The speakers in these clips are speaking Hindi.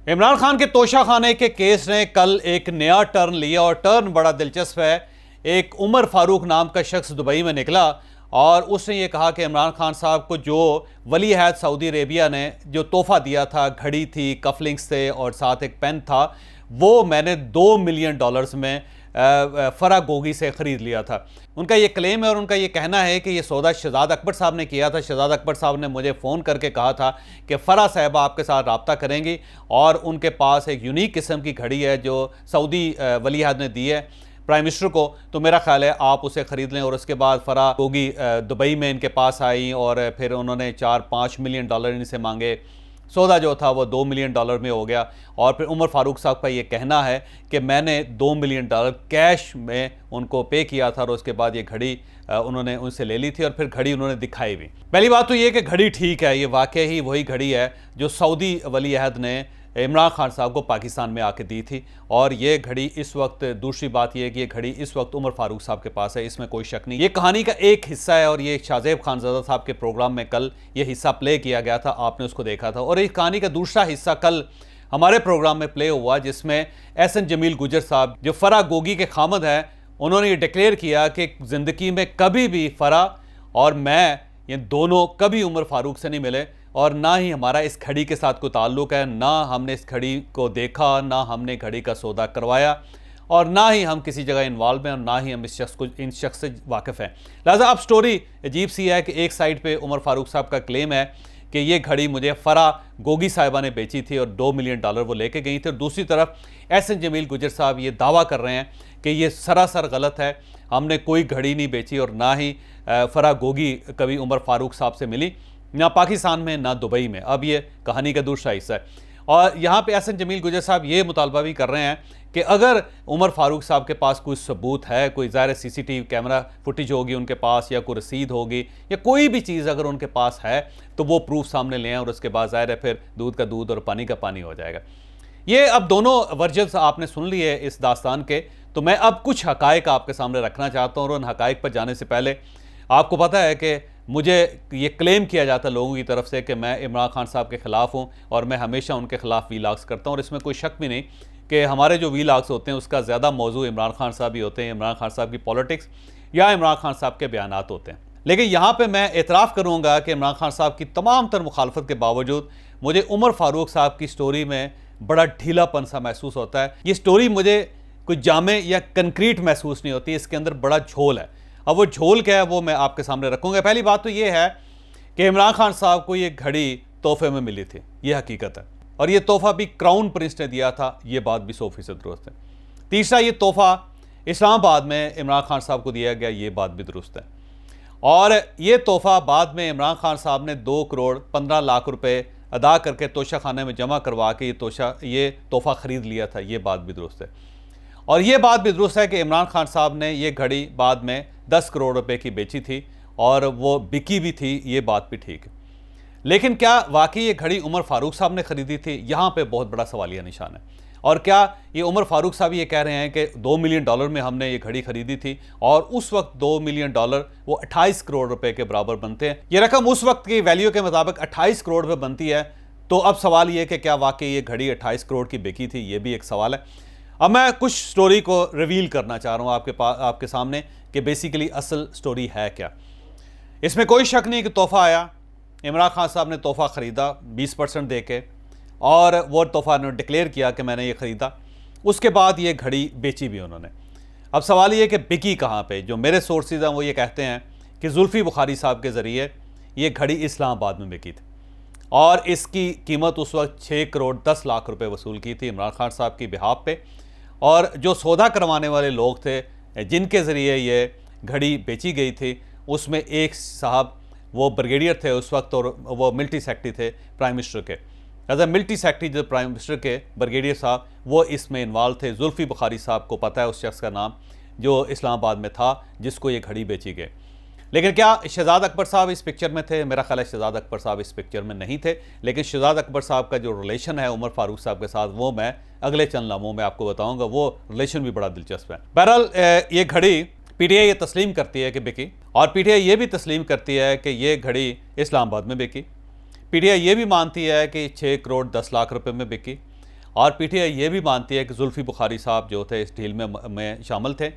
इमरान खान के तोशाखाने के केस ने कल एक नया टर्न लिया और टर्न बड़ा दिलचस्प है। एक उमर फारूक नाम का शख्स दुबई में निकला और उसने ये कहा कि इमरान खान साहब को जो वली अहद सऊदी अरेबिया ने जो तोहफा दिया था, घड़ी थी, कफलिंग्स थे और साथ एक पेन था, वो मैंने $2 मिलियन में फरा गोगी से ख़रीद लिया था। उनका ये क्लेम है और उनका ये कहना है कि ये सौदा शहजाद अकबर साहब ने किया था। शहजाद अकबर साहब ने मुझे फ़ोन करके कहा था कि फ़रा साहिबा आपके साथ रब्ता करेंगी और उनके पास एक यूनिक किस्म की घड़ी है जो सऊदी वली अहद ने दी है प्राइम मिनिस्टर को, तो मेरा ख्याल है आप उसे ख़रीद लें। और उसके बाद फ़रा गोगी दुबई में इनके पास आई और फिर उन्होंने $4-5 मिलियन इनसे मांगे। सौदा जो था वो $2 मिलियन में हो गया। और फिर उमर फारूक साहब का ये कहना है कि मैंने $2 मिलियन कैश में उनको पे किया था और उसके बाद ये घड़ी उन्होंने उनसे ले ली थी और फिर घड़ी उन्होंने दिखाई भी। पहली बात तो ये कि घड़ी ठीक है, ये वाकई ही वही घड़ी है जो सऊदी वली अहद ने इमरान खान साहब को पाकिस्तान में आके दी थी। और ये घड़ी इस वक्त, दूसरी बात यह है कि ये घड़ी इस वक्त उमर फारूक साहब के पास है, इसमें कोई शक नहीं। ये कहानी का एक हिस्सा है और ये शाहजेब खानज़ादा साहब के प्रोग्राम में कल ये हिस्सा प्ले किया गया था, आपने उसको देखा था। और इस कहानी का दूसरा हिस्सा कल हमारे प्रोग्राम में प्ले हुआ जिसमें एहसन जमील गुजर साहब जो फ़रा गोगी के खामद हैं, उन्होंने ये डिक्लेयर किया कि ज़िंदगी में कभी भी फ़रा और मैं ये दोनों कभी उमर फारूक से नहीं मिले और ना ही हमारा इस घड़ी के साथ कोई ताल्लुक़ है, ना हमने इस घड़ी को देखा, ना हमने घड़ी का सौदा करवाया और ना ही हम किसी जगह इन्वॉल्व हैं और ना ही हम इन शख्स से वाकिफ़ हैं। लिहाजा अब स्टोरी अजीब सी है कि एक साइड पे उमर फारूक साहब का क्लेम है कि ये घड़ी मुझे फ़रा गोगी साहिबा ने बेची थी और $2 मिलियन वो लेके गई थी, और दूसरी तरफ एहसन जमील गुजर साहब ये दावा कर रहे हैं कि ये सरासर गलत है, हमने कोई घड़ी नहीं बेची और ना ही फ़रा गोगी कभी उमर फारूक साहब से मिली, ना पाकिस्तान में ना दुबई में। अब ये कहानी का दूसरा हिस्सा है और यहाँ पे एहसन जमील गुजर साहब ये मुतालबा भी कर रहे हैं कि अगर उमर फारूक साहब के पास कोई सबूत है, कोई ज़ाहिर CCTV कैमरा फुटेज होगी उनके पास या कोई रसीद होगी या कोई भी चीज़ अगर उनके पास है तो वो प्रूफ सामने ले आएं और उसके बाद ज़ाहिर है फिर दूध का दूध और पानी का पानी हो जाएगा। ये अब दोनों वर्जन्स आपने सुन लिए इस दास्तान के, तो मैं अब कुछ हकायक आपके सामने रखना चाहता हूँ। और उन हकायक पर जाने से पहले आपको पता है कि मुझे ये क्लेम किया जाता है लोगों की तरफ से कि मैं इमरान खान साहब के ख़िलाफ़ हूँ और मैं हमेशा उनके ख़िलाफ़ वीलॉग्स करता हूँ। और इसमें कोई शक भी नहीं कि हमारे जो वीलॉग्स होते हैं उसका ज़्यादा मौजू इमरान खान साहब ही होते हैं, इमरान खान साहब की पॉलिटिक्स या इमरान खान साहब के बयानात होते हैं। लेकिन यहाँ पर मैं एतराफ़ करूँगा कि इमरान खान साहब की तमाम तर मुखालफत के बावजूद मुझे उमर फारूक साहब की स्टोरी में बड़ा ढीलापन सा महसूस होता है। ये स्टोरी मुझे कोई जामे या कंक्रीट महसूस नहीं होती, इसके अंदर बड़ा झोल है। अब वो झोल क्या है वो मैं आपके सामने रखूँगा। पहली बात तो ये है कि इमरान खान साहब को ये घड़ी तोहफे में मिली थी, ये हकीकत है, और ये तोहफ़ा भी क्राउन प्रिंस ने दिया था, ये बात भी 100% दुरुस्त है। तीसरा, ये तोहफ़ा इस्लामाबाद में इमरान खान साहब को दिया गया, ये बात भी दुरुस्त है। और ये तोहफ़ा बाद में इमरान खान साहब ने 2 करोड़ 15 लाख रुपए अदा करके तोशाखाने में जमा करवा के ये तोहफ़ा ख़रीद लिया था, ये बात भी दुरुस्त है। और ये बात भी दुरुस्त है कि इमरान खान साहब ने ये घड़ी बाद में 10 करोड़ रुपए की बेची थी और वो बिकी भी थी, ये बात भी ठीक है। लेकिन क्या वाकई ये घड़ी उमर फारूक साहब ने ख़रीदी थी? यहाँ पे बहुत बड़ा सवालिया निशान है। और क्या ये उमर फारूक साहब ये कह रहे हैं कि $2 मिलियन में हमने ये घड़ी ख़रीदी थी और उस वक्त $2 मिलियन वो 28 करोड़ रुपए के बराबर बनते हैं। ये रकम उस वक्त की वैल्यू के मुताबिक 28 करोड़ रुपये बनती है। तो अब सवाल ये कि क्या वाकई ये घड़ी 28 करोड़ की बिकी थी? ये भी एक सवाल है। अब मैं कुछ स्टोरी को रिवील करना चाह रहा हूँ आपके सामने कि बेसिकली असल स्टोरी है क्या। इसमें कोई शक नहीं कि तोहफ़ा आया, इमरान खान साहब ने तोहफ़ा ख़रीदा 20% दे के और वो तोहफ़ा ने डिक्लेयर किया कि मैंने ये ख़रीदा। उसके बाद ये घड़ी बेची भी उन्होंने। अब सवाल ये कि बिकी कहाँ पे? जो मेरे सोर्सेज हैं वो ये कहते हैं कि जुल्फ़ी बुखारी साहब के ज़रिए ये घड़ी इस्लामाबाद में बिकी थी और इसकी कीमत उस वक्त 6 करोड़ 10 लाख रुपए वसूल की थी इमरान खान साहब की बिहाफ पे। और जो सौदा करवाने वाले लोग थे जिनके ज़रिए ये घड़ी बेची गई थी, उसमें एक साहब वो ब्रिगेडियर थे उस वक्त और वो मिलिट्री सेक्रेटरी थे प्राइम मिनिस्टर के। एज ए मिलिट्री सेक्रेटरी जो प्राइम मिनिस्टर के ब्रिगेडियर साहब वो इसमें इन्वॉल्व थे। जुल्फ़ी बुखारी साहब को पता है उस शख्स का नाम जो इस्लामाबाद में था जिसको ये घड़ी बेची गई। लेकिन क्या शहजाद अकबर साहब इस पिक्चर में थे? मेरा ख्याल है शहजाद अकबर साहब इस पिक्चर में नहीं थे। लेकिन शहजाद अकबर साहब का जो रिलेशन है उमर फारूक साहब के साथ वो मैं अगले चंद लम्हों में आपको बताऊंगा। वो रिलेशन भी बड़ा दिलचस्प है। बहरहाल ये घड़ी पीटीआई ये तस्लीम करती है कि बिकी, और पीटीआई ये भी तस्लीम करती है कि ये घड़ी इस्लामाबाद में बिकी। पीटीआई ये भी मानती है कि 6 करोड़ 10 लाख रुपए में बिकी। और पीटीआई ये भी मानती है कि जुल्फी बुखारी साहब जो थे इस डील में शामिल थे,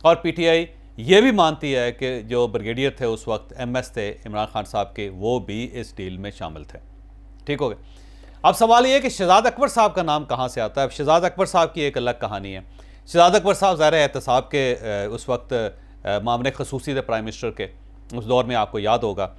और पीटीआई ये भी मानती है कि जो ब्रिगेडियर थे उस वक्त एमएस थे इमरान खान साहब के, वो भी इस डील में शामिल थे। ठीक हो गया। अब सवाल ये है कि शहजाद अकबर साहब का नाम कहाँ से आता है। अब शहजाद अकबर साहब की एक अलग कहानी है। शहजाद अकबर साहब ज़ाहिर एहतसाब के उस वक्त मामले खसूसी थे प्राइम मिनिस्टर के, उस दौर में आपको याद होगा।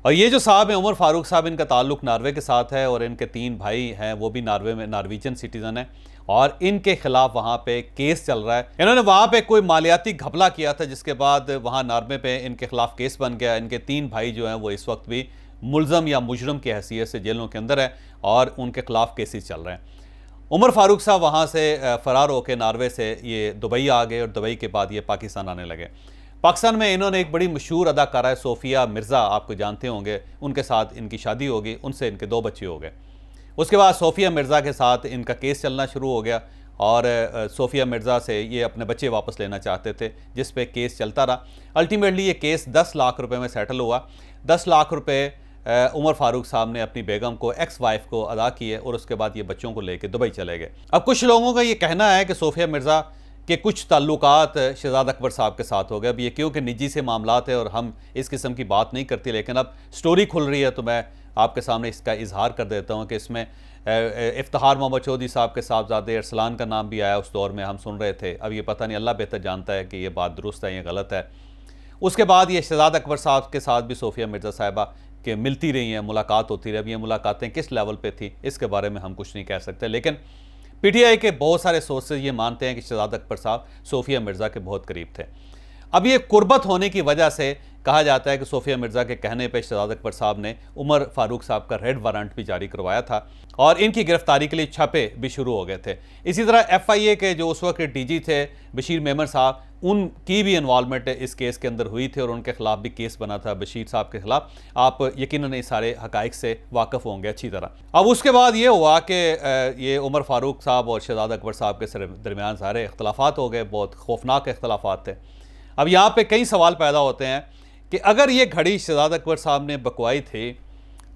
और ये जो साहब हैं उमर फारूक साहब, इनका ताल्लुक नार्वे के साथ है और इनके 3 भाई हैं, वो भी नार्वे में नॉर्वेजियन सिटीज़न है और इनके खिलाफ वहाँ पे केस चल रहा है। इन्होंने वहाँ पे कोई मालियाती घपला किया था जिसके बाद वहाँ नार्वे पे इनके खिलाफ केस बन गया। इनके 3 भाई जो हैं वो इस वक्त भी मुल्ज़म या मुजरम की हैसियत से जेलों के अंदर है और उनके खिलाफ केसेस चल रहे हैं। उमर फारूक साहब वहाँ से फ़रार होकर नार्वे से ये दुबई आ गए और दुबई के बाद ये पाकिस्तान आने लगे। पाकिस्तान में इन्होंने एक बड़ी मशहूर अदाकारा है सोफिया मिर्ज़ा, आपको जानते होंगे, उनके साथ इनकी शादी होगी, उनसे इनके 2 बच्चे हो गए। उसके बाद सोफिया मिर्ज़ा के साथ इनका केस चलना शुरू हो गया और सोफिया मिर्ज़ा से ये अपने बच्चे वापस लेना चाहते थे, जिस पे केस चलता रहा। अल्टीमेटली ये केस 10 लाख रुपए में सेटल हुआ। 10 लाख रुपए उमर फारूक साहब ने अपनी बेगम को, एक्स वाइफ को अदा किए और उसके बाद ये बच्चों को लेकर दुबई चले गए। अब कुछ लोगों का ये कहना है कि सोफिया मिर्ज़ा के कुछ ताल्लुकात शहजाद अकबर साहब के साथ हो गए। अब ये क्योंकि निजी से मामलात है और हम इस किस्म की बात नहीं करती, लेकिन अब स्टोरी खुल रही है तो मैं आपके सामने इसका इजहार कर देता हूँ कि इसमें इफ्तिखार मोहम्मद चौधरी साहब के साहबजादे अरसलान का नाम भी आया, उस दौर में हम सुन रहे थे। अब ये पता नहीं, अल्लाह बेहतर जानता है कि ये बात दुरुस्त है या गलत है। उसके बाद ये शहजाद अकबर साहब के साथ भी सोफिया मिर्ज़ा साहिबा के मिलती रही हैं, मुलाकात होती रही। अब ये मुलाकातें किस लेवल पे थी इसके बारे में हम कुछ नहीं कह सकते, लेकिन पीटीआई के बहुत सारे सोर्सेज ये मानते हैं कि शहजाद अकबर साहब सोफिया मिर्ज़ा के बहुत करीब थे। अब ये कुर्बत होने की वजह से कहा जाता है कि सोफिया मिर्ज़ा के कहने पर शहजाद अकबर साहब ने उमर फारूक साहब का रेड वारंट भी जारी करवाया था और इनकी गिरफ्तारी के लिए छापे भी शुरू हो गए थे। इसी तरह FIA के जो उस वक्त डीजी थे बशीर मेमन साहब, उनकी भी इन्वॉल्वमेंट इस केस के अंदर हुई थी और उनके खिलाफ भी केस बना था बशीर साहब के खिलाफ। आप यकीनन इस सारे हकाइक से वाकिफ़ होंगे अच्छी तरह। अब उसके बाद ये हुआ कि ये उमर फारूक साहब और शहजाद अकबर साहब के दरमियान सारे इख्तलाफात हो गए, बहुत खौफनाक इख्तलाफात थे। अब यहाँ पर कई सवाल पैदा होते हैं कि अगर ये घड़ी शहजाद अकबर साहब ने बकवाई थी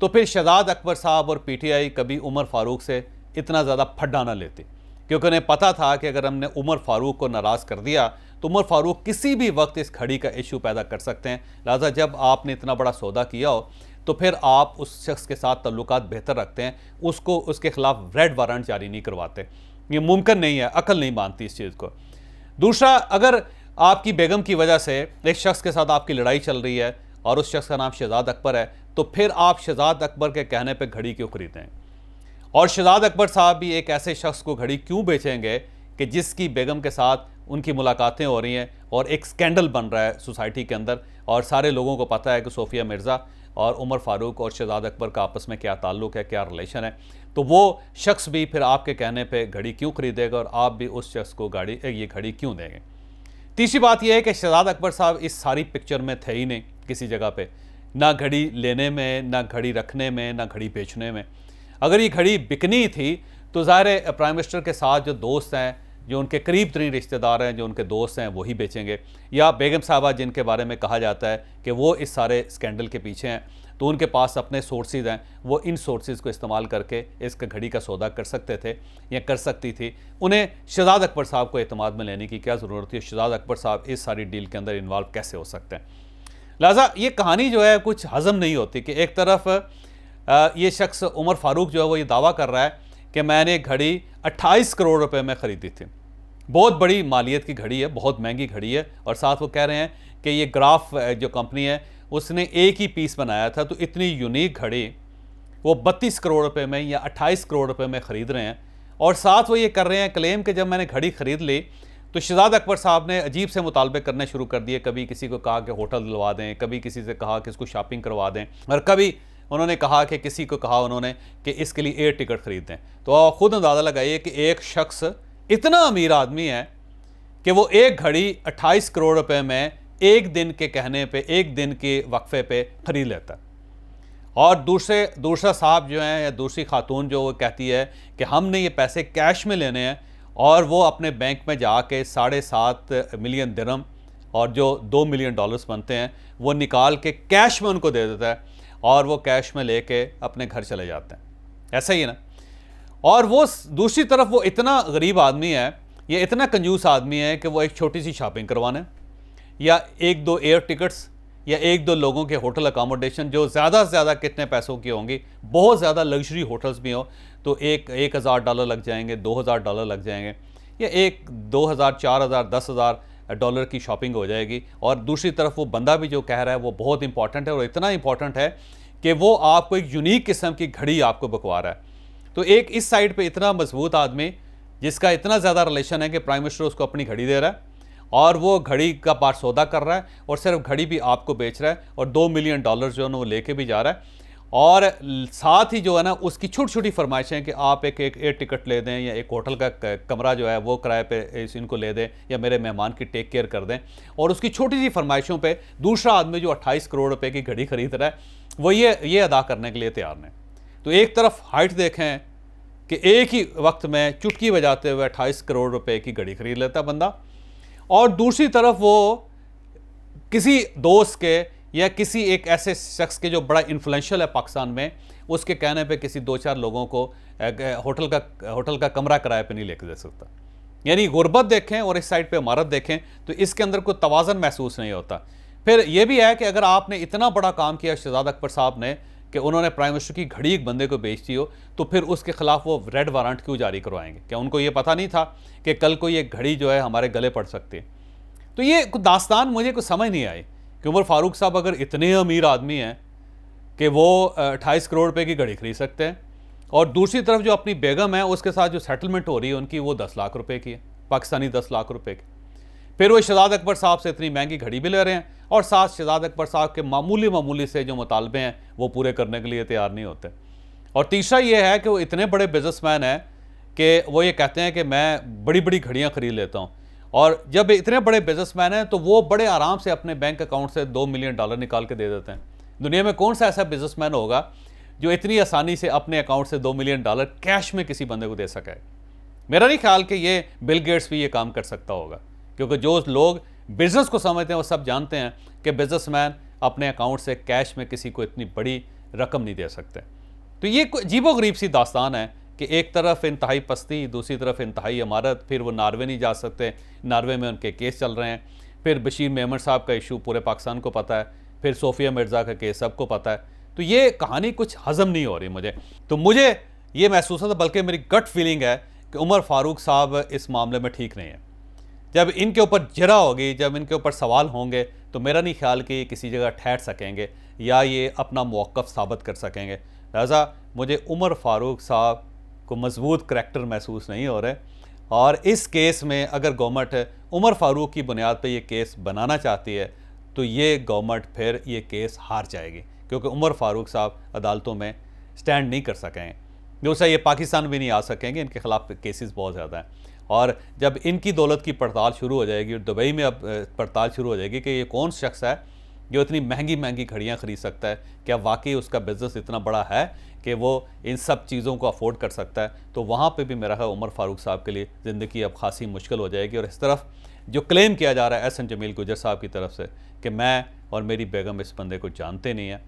तो फिर शहजाद अकबर साहब और PTI कभी उमर फारूक से इतना ज़्यादा फड्डा ना लेती, क्योंकि उन्हें पता था कि अगर हमने उमर फारूक को नाराज़ कर दिया तो उमर फारूक किसी भी वक्त इस घड़ी का इशू पैदा कर सकते हैं। लिहाजा जब आपने इतना बड़ा सौदा किया हो तो फिर आप उस शख्स के साथ तल्लुकात बेहतर रखते हैं, उसको उसके खिलाफ रेड वारंट जारी नहीं करवाते। ये मुमकिन नहीं है, अकल नहीं मानती इस चीज़ को। दूसरा, अगर आपकी बेगम की वजह से एक शख्स के साथ आपकी लड़ाई चल रही है और उस शख्स का नाम शहजाद अकबर है, तो फिर आप शहजाद अकबर के कहने पे घड़ी क्यों खरीदें? और शहजाद अकबर साहब भी एक ऐसे शख्स को घड़ी क्यों बेचेंगे कि जिसकी बेगम के साथ उनकी मुलाकातें हो रही हैं और एक स्कैंडल बन रहा है सोसाइटी के अंदर और सारे लोगों को पता है कि सोफिया मिर्ज़ा और उमर फारूक और शहजाद अकबर का आपस में क्या ताल्लुक़ है, क्या रिलेशन है। तो वो शख्स भी फिर आपके कहने पर घड़ी क्यों खरीदेगा और आप भी उस शख्स को ये घड़ी क्यों देंगे? तीसरी बात यह है कि शहजाद अकबर साहब इस सारी पिक्चर में थे ही नहीं किसी जगह पे, ना घड़ी लेने में, ना घड़ी रखने में, ना घड़ी बेचने में। अगर ये घड़ी बिकनी थी तो ज़ाहिर है प्राइम मिनिस्टर के साथ जो दोस्त हैं, जो उनके करीब तरीन रिश्तेदार हैं, जो उनके दोस्त हैं, वही बेचेंगे। या बेगम साहबा जिनके बारे में कहा जाता है कि वो इस सारे स्कैंडल के पीछे हैं, तो उनके पास अपने सोर्सेज हैं, वो इन सोर्सेज को इस्तेमाल करके इस घड़ी का सौदा कर सकते थे या कर सकती थी। उन्हें शहजाद अकबर साहब को एतमाद में लेने की क्या ज़रूरत थी? शहजाद अकबर साहब इस सारी डील के अंदर इन्वॉल्व कैसे हो सकते हैं? लिहाजा ये कहानी जो है कुछ हज़म नहीं होती कि एक तरफ ये शख्स उमर फारूक जो है वो ये दावा कर रहा है कि मैंने घड़ी 28 करोड़ रुपए में ख़रीदी थी। बहुत बड़ी मालियत की घड़ी है, बहुत महंगी घड़ी है, और साथ वो कह रहे हैं कि ये ग्राफ जो कंपनी है उसने एक ही पीस बनाया था, तो इतनी यूनिक घड़ी वो 32 करोड़ रुपए में या 28 करोड़ रुपए में ख़रीद रहे हैं। और साथ वो ये कर रहे हैं क्लेम कि जब मैंने घड़ी ख़रीद ली तो शहजाद अकबर साहब ने अजीब से मुतालबे करने शुरू कर दिए। कभी किसी को कहा कि होटल दिलवा दें, कभी किसी से कहा कि इसको शॉपिंग करवा दें, और कभी उन्होंने कहा कि किसी को कहा उन्होंने कि इसके लिए एयर टिकट ख़रीद दें। तो आप ख़ुद अंदाज़ा लगाइए कि एक शख्स इतना अमीर आदमी है कि वो एक घड़ी 28 करोड़ रुपए में एक दिन के कहने पे, एक दिन के वक्फे पे ख़रीद लेता है। और दूसरा साहब जो हैं या दूसरी खातून जो वो कहती है कि हमने ये पैसे कैश में लेने हैं, और वो अपने बैंक में जाके 7.5 मिलियन दिरहम और जो $2 मिलियन बनते हैं वो निकाल के कैश में उनको दे देता है और वो कैश में लेके अपने घर चले जाते हैं। ऐसा ही है ना। और वो दूसरी तरफ वो इतना गरीब आदमी है, ये इतना कंजूस आदमी है कि वो एक छोटी सी शॉपिंग करवाने या एक दो एयर टिकट्स या एक दो लोगों के होटल अकोमोडेशन जो ज़्यादा से ज़्यादा कितने पैसों की होंगी, बहुत ज़्यादा लग्जरी होटल्स भी हो तो $1,000 लग जाएंगे, $2,000 लग जाएंगे, या 2,000 4,000 10,000 डॉलर की शॉपिंग हो जाएगी। और दूसरी तरफ वो बंदा भी जो कह रहा है वो बहुत इंपॉर्टेंट है, और इतना इंपॉर्टेंट है कि वो आपको एक यूनिक किस्म की घड़ी आपको बकवा रहा है। तो एक इस साइड पे इतना मजबूत आदमी जिसका इतना ज़्यादा रिलेशन है कि प्राइम मिनिस्टर उसको अपनी घड़ी दे रहा है, और वो घड़ी का पार्ट सौदा कर रहा है, और सिर्फ घड़ी भी आपको बेच रहा है, और $2 मिलियन जो है ना वो लेके भी जा रहा है। और साथ ही जो है ना उसकी छोटी छोटी फरमाइशें कि आप एक एयर टिकट ले दें, या एक होटल का कमरा जो है वो किराए पे इनको ले दें, या मेरे मेहमान की टेक केयर कर दें। और उसकी छोटी सी फरमाइशों पे दूसरा आदमी जो 28 करोड़ रुपए की घड़ी खरीद रहा है वो ये अदा करने के लिए तैयार नहीं। तो एक तरफ हाइट देखें कि एक ही वक्त में चुटकी बजाते हुए 28 करोड़ रुपए की घड़ी खरीद लेता बंदा, और दूसरी तरफ वो किसी दोस्त के या किसी एक ऐसे शख्स के जो बड़ा इन्फ्लुएंशियल है पाकिस्तान में, उसके कहने पे किसी 2-4 लोगों को होटल का कमरा किराए पे नहीं लेके दे सकता। यानी गुर्बत देखें और इस साइड पे इमारत देखें तो इसके अंदर कोई तवाज़न महसूस नहीं होता। फिर यह भी है कि अगर आपने इतना बड़ा काम किया शहजाद अकबर साहब ने कि उन्होंने प्राइम मिनिस्टर की घड़ी एक बंदे को बेचती हो, तो फिर उसके खिलाफ वो रेड वारंट क्यों जारी करवाएंगे? क्या उनको ये पता नहीं था कि कल को ये घड़ी जो है हमारे गले पड़ सकती है? तो ये दास्तान मुझे कुछ समझ नहीं आई कि उमर फारूक साहब अगर इतने अमीर आदमी हैं कि वो 28 करोड़ रुपए की घड़ी खरीद सकते हैं, और दूसरी तरफ जो अपनी बेगम है उसके साथ जो सेटलमेंट हो रही है उनकी वो 10 लाख रुपए की है, पाकिस्तानी 10 लाख रुपए की। फिर वो शहजाद अकबर साहब से इतनी महंगी घड़ी भी ले रहे हैं, और साथ शहजाद अकबर साहब के मामूली से जो मुतालबे हैं वो पूरे करने के लिए तैयार नहीं होते। और तीसरा ये है कि वो इतने बड़े बिजनेसमैन हैं कि वो ये कहते हैं कि मैं बड़ी बड़ी घड़ियाँ खरीद लेता हूँ, और जब इतने बड़े बिजनेसमैन हैं तो वो बड़े आराम से अपने बैंक अकाउंट से $2 मिलियन निकाल के दे देते हैं। दुनिया में कौन सा ऐसा बिजनेसमैन होगा जो इतनी आसानी से अपने अकाउंट से $2 मिलियन कैश में किसी बंदे को दे सके? मेरा नहीं ख्याल कि ये बिल गेट्स भी ये काम कर सकता होगा, क्योंकि जो लोग बिजनेस को समझते हैं वो सब जानते हैं कि बिजनेसमैन अपने अकाउंट से कैश में किसी को इतनी बड़ी रकम नहीं दे सकते। तो ये अजीबो-गरीब सी दास्तान है कि एक तरफ इंतहाई पस्ती, दूसरी तरफ इंतहाई इमारत, फिर वो नार्वे नहीं जा सकते, नार्वे में उनके केस चल रहे हैं, फिर बशीर मेमन साहब का इशू पूरे पाकिस्तान को पता है, फिर सोफिया मिर्ज़ा का केस सबको पता है। तो ये कहानी कुछ हज़म नहीं हो रही मुझे। तो मुझे ये महसूस होता, बल्कि मेरी गट फीलिंग है कि उमर फारूक साहब इस मामले में ठीक नहीं है। जब इनके ऊपर जरा होगी, जब इनके ऊपर सवाल होंगे, तो मेरा नहीं ख्याल कि ये किसी जगह ठहर सकेंगे या ये अपना मौक़िफ़ साबित कर सकेंगे। लिहाजा मुझे उमर फारूक साहब को मजबूत करैक्टर महसूस नहीं हो रहे, और इस केस में अगर गवर्नमेंट उमर फारूक की बुनियाद पर यह केस बनाना चाहती है तो ये गवर्नमेंट फिर ये केस हार जाएगी, क्योंकि उमर फारूक साहब अदालतों में स्टैंड नहीं कर सकेंगे। दूसरा, ये पाकिस्तान भी नहीं आ सकेंगे, इनके खिलाफ केसेस बहुत ज़्यादा हैं। और जब इनकी दौलत की पड़ताल शुरू हो जाएगी, और दुबई में अब पड़ताल शुरू हो जाएगी कि ये कौन शख्स है जो इतनी महंगी महंगी घड़ियाँ ख़रीद सकता है, क्या वाकई उसका बिज़नेस इतना बड़ा है कि वो इन सब चीज़ों को अफोर्ड कर सकता है, तो वहाँ पे भी मेरा ख्याल उमर फारूक साहब के लिए ज़िंदगी अब खासी मुश्किल हो जाएगी। और इस तरफ जो क्लेम किया जा रहा है एहसन जमील गुजर साहब की तरफ से कि मैं और मेरी बेगम इस बंदे को जानते नहीं हैं,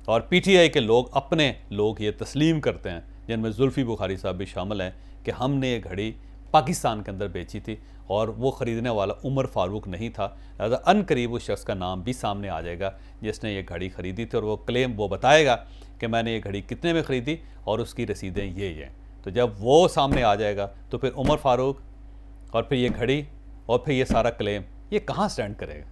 और PTI के लोग, अपने लोग ये तस्लीम करते हैं, जिनमें जुल्फ़ी बुखारी साहब भी शामिल हैं, कि हमने ये घड़ी पाकिस्तान के अंदर बेची थी और वो ख़रीदने वाला उमर फारूक नहीं था। लिहाजा अनकरीब उस शख्स का नाम भी सामने आ जाएगा जिसने ये घड़ी ख़रीदी थी, और वो क्लेम वो बताएगा कि मैंने ये घड़ी कितने में ख़रीदी और उसकी रसीदें ये हैं। तो जब वो सामने आ जाएगा तो फिर उमर फारूक और फिर ये घड़ी और फिर ये सारा क्लेम, ये कहाँ स्टैंड करेगा?